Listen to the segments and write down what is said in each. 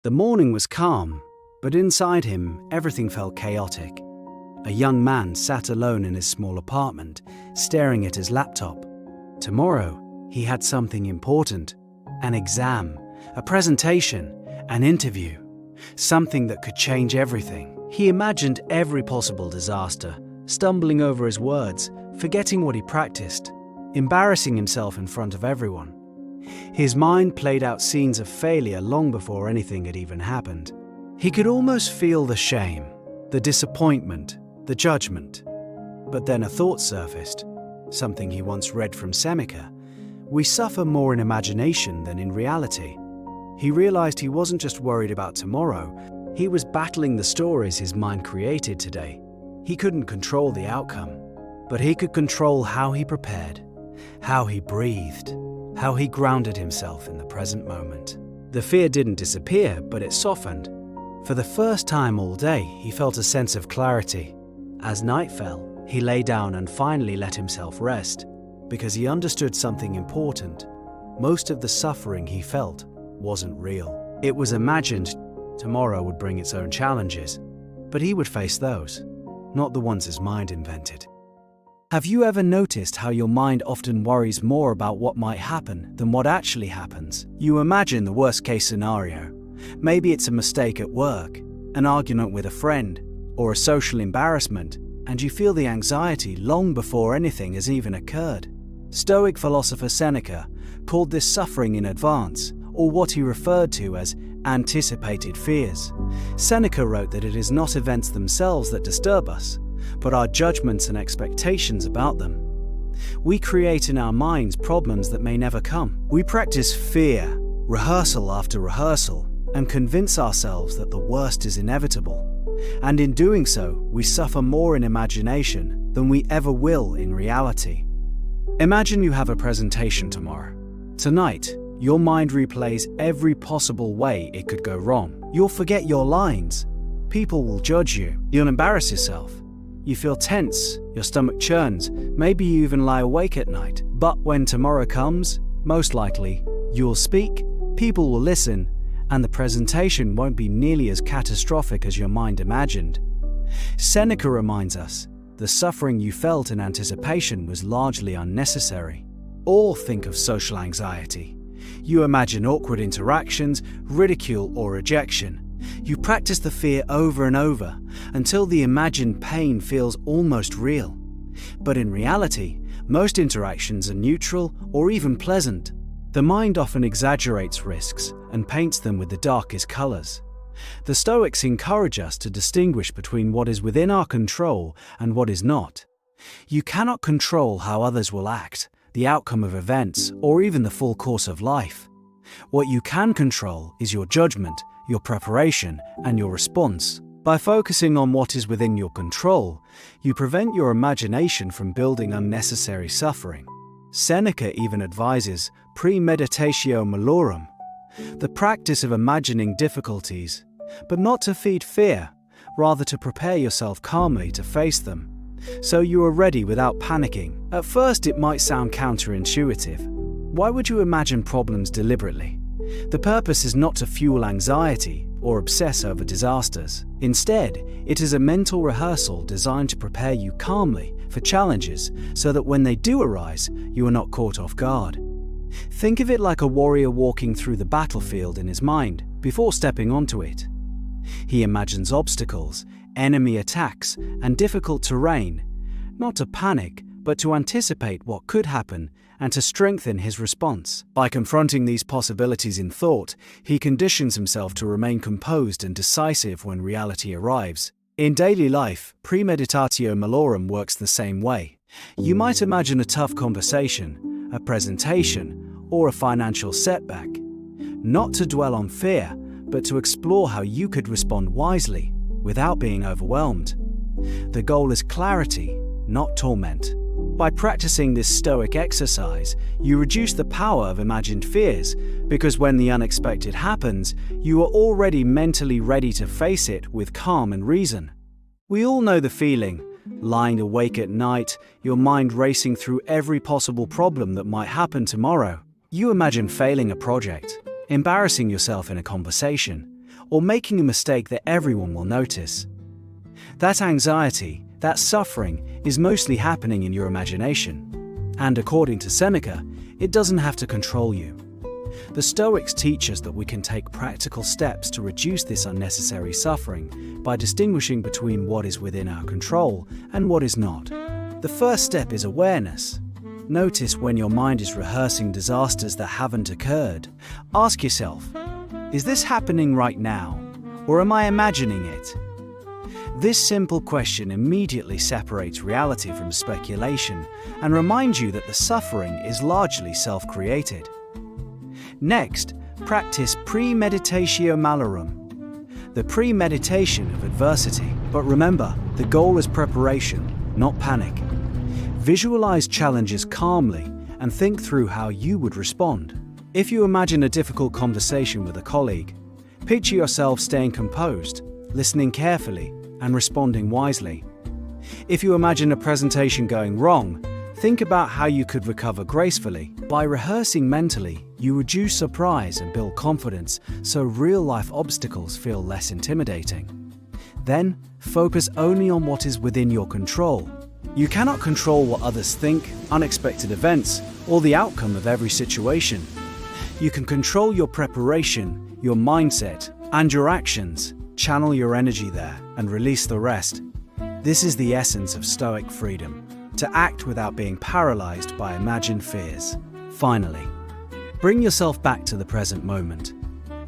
The morning was calm, but inside him, everything felt chaotic. A young man sat alone in his small apartment, staring at his laptop. Tomorrow, he had something important: an exam, a presentation, an interview, something that could change everything. He imagined every possible disaster, stumbling over his words, forgetting what he practiced, embarrassing himself in front of everyone. His mind played out scenes of failure long before anything had even happened. He could almost feel the shame, the disappointment, the judgment. But then a thought surfaced, something he once read from Seneca: we suffer more in imagination than in reality. He realized he wasn't just worried about tomorrow, he was battling the stories his mind created today. He couldn't control the outcome, but he could control how he prepared, how he breathed, how he grounded himself in the present moment. The fear didn't disappear, but it softened. For the first time all day, he felt a sense of clarity. As night fell, he lay down and finally let himself rest, because he understood something important. Most of the suffering he felt wasn't real. It was imagined. Tomorrow would bring its own challenges, but he would face those, not the ones his mind invented. Have you ever noticed how your mind often worries more about what might happen than what actually happens? You imagine the worst-case scenario. Maybe it's a mistake at work, an argument with a friend, or a social embarrassment, and you feel the anxiety long before anything has even occurred. Stoic philosopher Seneca called this suffering in advance, or what he referred to as anticipated fears. Seneca wrote that it is not events themselves that disturb us, but our judgments and expectations about them. We create in our minds problems that may never come. We practice fear, rehearsal after rehearsal, and convince ourselves that the worst is inevitable. And in doing so, we suffer more in imagination than we ever will in reality. Imagine you have a presentation tomorrow. Tonight, your mind replays every possible way it could go wrong. You'll forget your lines. People will judge you. You'll embarrass yourself. You feel tense, your stomach churns, maybe you even lie awake at night. But when tomorrow comes, most likely, you'll speak, people will listen, and the presentation won't be nearly as catastrophic as your mind imagined. Seneca reminds us, the suffering you felt in anticipation was largely unnecessary. All think of social anxiety. You imagine awkward interactions, ridicule, or rejection. You practice the fear over and over until the imagined pain feels almost real. But in reality, most interactions are neutral or even pleasant. The mind often exaggerates risks and paints them with the darkest colors. The Stoics encourage us to distinguish between what is within our control and what is not. You cannot control how others will act, the outcome of events, or even the full course of life. What you can control is your judgment, your preparation, and your response. By focusing on what is within your control, you prevent your imagination from building unnecessary suffering. Seneca even advises Premeditatio malorum, the practice of imagining difficulties, but not to feed fear, rather to prepare yourself calmly to face them, so you are ready without panicking. At first, it might sound counterintuitive. Why would you imagine problems deliberately? The purpose is not to fuel anxiety or obsess over disasters. Instead, it is a mental rehearsal designed to prepare you calmly for challenges so that when they do arise, you are not caught off guard. Think of it like a warrior walking through the battlefield in his mind before stepping onto it. He imagines obstacles, enemy attacks, and difficult terrain, not to panic, but to anticipate what could happen and to strengthen his response. By confronting these possibilities in thought, he conditions himself to remain composed and decisive when reality arrives. In daily life, Premeditatio malorum works the same way. You might imagine a tough conversation, a presentation, or a financial setback. Not to dwell on fear, but to explore how you could respond wisely without being overwhelmed. The goal is clarity, not torment. By practicing this Stoic exercise, you reduce the power of imagined fears, because when the unexpected happens, you are already mentally ready to face it with calm and reason. We all know the feeling, lying awake at night, your mind racing through every possible problem that might happen tomorrow. You imagine failing a project, embarrassing yourself in a conversation, or making a mistake that everyone will notice. That anxiety, that suffering, is mostly happening in your imagination. And according to Seneca, it doesn't have to control you. The Stoics teach us that we can take practical steps to reduce this unnecessary suffering by distinguishing between what is within our control and what is not. The first step is awareness. Notice when your mind is rehearsing disasters that haven't occurred. Ask yourself, is this happening right now, or am I imagining it? This simple question immediately separates reality from speculation and reminds you that the suffering is largely self-created. Next, practice Premeditatio malorum, the premeditation of adversity. But remember, the goal is preparation, not panic. Visualize challenges calmly and think through how you would respond. If you imagine a difficult conversation with a colleague, picture yourself staying composed, listening carefully, and responding wisely. If you imagine a presentation going wrong, think about how you could recover gracefully. By rehearsing mentally, you reduce surprise and build confidence so real-life obstacles feel less intimidating. Then, focus only on what is within your control. You cannot control what others think, unexpected events, or the outcome of every situation. You can control your preparation, your mindset, and your actions. Channel your energy there and release the rest. This is the essence of Stoic freedom, to act without being paralyzed by imagined fears. Finally, bring yourself back to the present moment.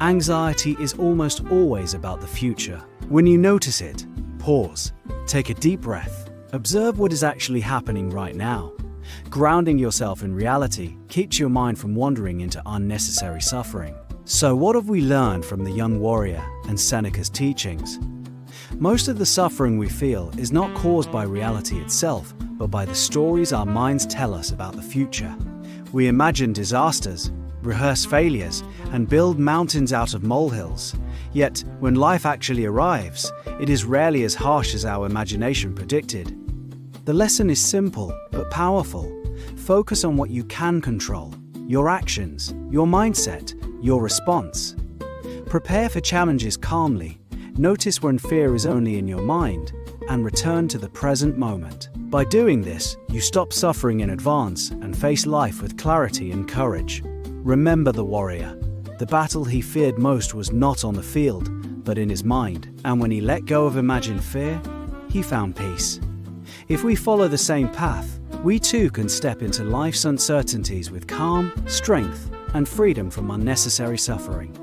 Anxiety is almost always about the future. When you notice it, pause, take a deep breath. Observe what is actually happening right now. Grounding yourself in reality keeps your mind from wandering into unnecessary suffering. So what have we learned from the young warrior and Seneca's teachings? Most of the suffering we feel is not caused by reality itself, but by the stories our minds tell us about the future. We imagine disasters, rehearse failures, and build mountains out of molehills. Yet, when life actually arrives, it is rarely as harsh as our imagination predicted. The lesson is simple but powerful. Focus on what you can control, your actions, your mindset, your response. Prepare for challenges calmly. Notice when fear is only in your mind, and return to the present moment. By doing this, you stop suffering in advance and face life with clarity and courage. Remember the warrior. The battle he feared most was not on the field, but in his mind. And when he let go of imagined fear, he found peace. If we follow the same path, we too can step into life's uncertainties with calm, strength, and freedom from unnecessary suffering.